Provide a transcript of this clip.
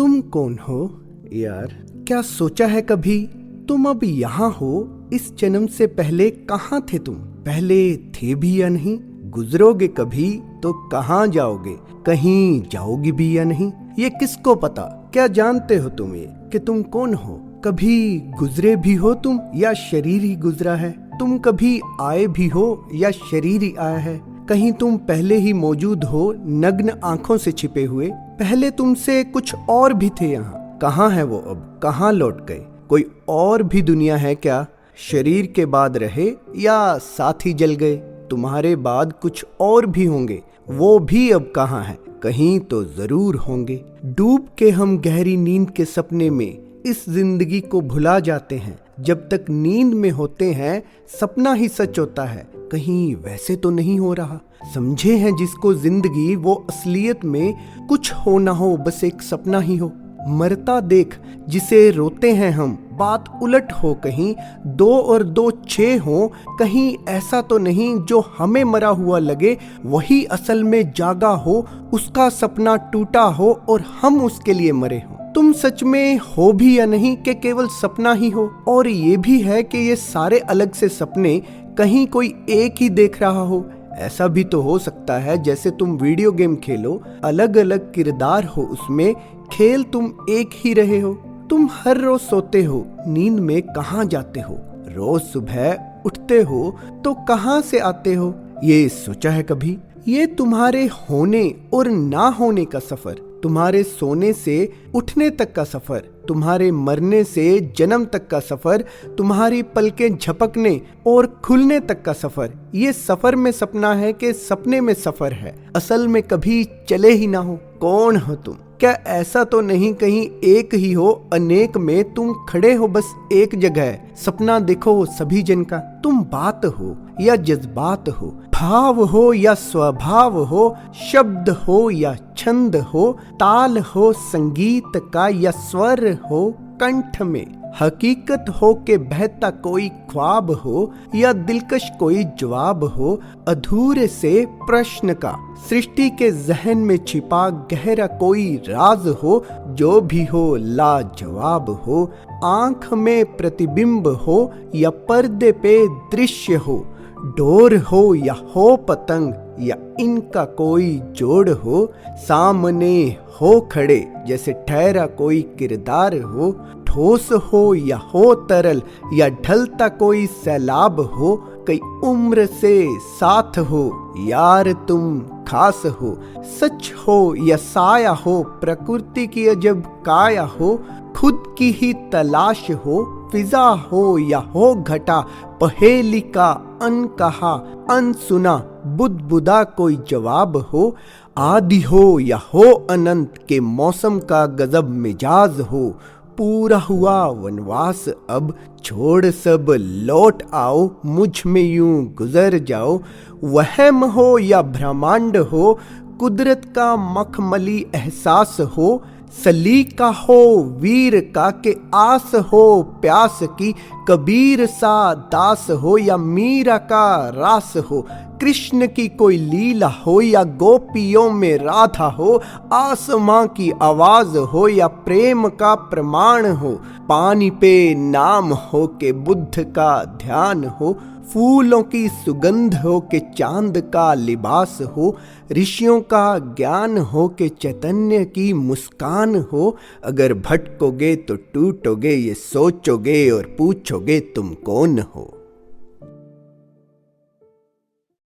तुम कौन हो यार? क्या सोचा है कभी तुम अब यहाँ हो? इस जन्म से पहले कहाँ थे तुम? पहले थे भी या नहीं? गुजरोगे कभी तो कहाँ जाओगे? कहीं जाओगे भी या नहीं? ये किसको पता? क्या जानते हो तुम ये कि तुम कौन हो? कभी गुजरे भी हो तुम या शरीर ही गुजरा है? तुम कभी आए भी हो या शरीर ही आया है? कहीं तुम पहले ही मौजूद हो, नग्न आंखों से छिपे हुए? पहले तुमसे कुछ और भी थे यहाँ। कहाँ है वो अब? कहाँ लौट गए? कोई और भी दुनिया है क्या? शरीर के बाद रहे या साथ ही जल गए? तुम्हारे बाद कुछ और भी होंगे, वो भी अब कहाँ है? कहीं तो जरूर होंगे। डूब के हम गहरी नींद के सपने में इस जिंदगी को भुला जाते हैं। जब तक नींद में होते हैं सपना ही सच होता है। कहीं वैसे तो नहीं हो रहा? समझे हैं जिसको जिंदगी वो असलियत में कुछ हो ना हो, बस एक सपना ही हो। मरता देख जिसे रोते हैं हम, बात उलट हो कहीं, 2 और 2 6 हो। कहीं ऐसा तो नहीं जो हमें मरा हुआ लगे वही असल में जागा हो, उसका सपना टूटा हो और हम उसके लिए मरे हो। तुम सच में हो भी या नहीं कि केवल सपना ही हो? और ये भी है कि ये सारे अलग से सपने कहीं कोई एक ही देख रहा हो। ऐसा भी तो हो सकता है जैसे तुम वीडियो गेम खेलो, अलग अलग किरदार हो उसमें, खेल तुम एक ही रहे हो। तुम हर रोज सोते हो, नींद में कहाँ जाते हो? रोज सुबह उठते हो तो कहाँ से आते हो? ये सोचा है कभी? ये तुम्हारे होने और ना होने का सफर, तुम्हारे सोने से उठने तक का सफर, तुम्हारे मरने से जन्म तक का सफर, तुम्हारी पलकें झपकने और खुलने तक का सफर। ये सफर में सपना है कि सपने में सफर है, असल में कभी चले ही ना हो। कौन हो तुम? क्या ऐसा तो नहीं कहीं एक ही हो, अनेक में तुम खड़े हो बस एक जगह? सपना देखो सभी जन का। तुम बात हो या जज्बात हो, भाव हो या स्वभाव हो, शब्द हो या छंद हो, ताल हो संगीत का या स्वर हो कंठ में, हकीकत हो के बहता कोई ख्वाब हो या दिलकश कोई जवाब हो, अधूरे से प्रश्न का सृष्टि के जहन में छिपा गहरा कोई राज हो, जो भी हो लाजवाब हो, आंख में प्रतिबिंब हो या पर्दे पे दृश्य हो, डोर हो या हो पतंग या इनका कोई जोड़ हो, सामने हो खड़े जैसे ठहरा कोई किरदार हो, ठोस हो या हो तरल या ढलता कोई सैलाब हो, कई उम्र से साथ हो यार तुम खास हो, सच हो या साया हो, प्रकृति की अजब काया हो, खुद की ही तलाश हो, फिजा हो या हो घटा, पहेली का अनकहा अनसुना, बुदबुदा कोई जवाब हो, आदि हो या हो अनंत के मौसम का गजब मिजाज हो, पूरा हुआ वनवास अब छोड़ सब लौट आओ, मुझ में यूं गुजर जाओ, वहम हो या ब्रह्मांड हो, कुदरत का मखमली एहसास हो, सलीका हो वीर का के आस हो प्यास की, कबीर सा दास हो या मीरा का रास हो, कृष्ण की कोई लीला हो या गोपियों में राधा हो, आसमां की आवाज हो या प्रेम का प्रमाण हो, पानी पे नाम हो के बुद्ध का ध्यान हो, फूलों की सुगंध हो के चांद का लिबास हो, ऋषियों का ज्ञान हो के चैतन्य की मुस्कान हो, अगर भटकोगे तो टूटोगे ये सोचोगे और पूछोगे तुम कौन हो।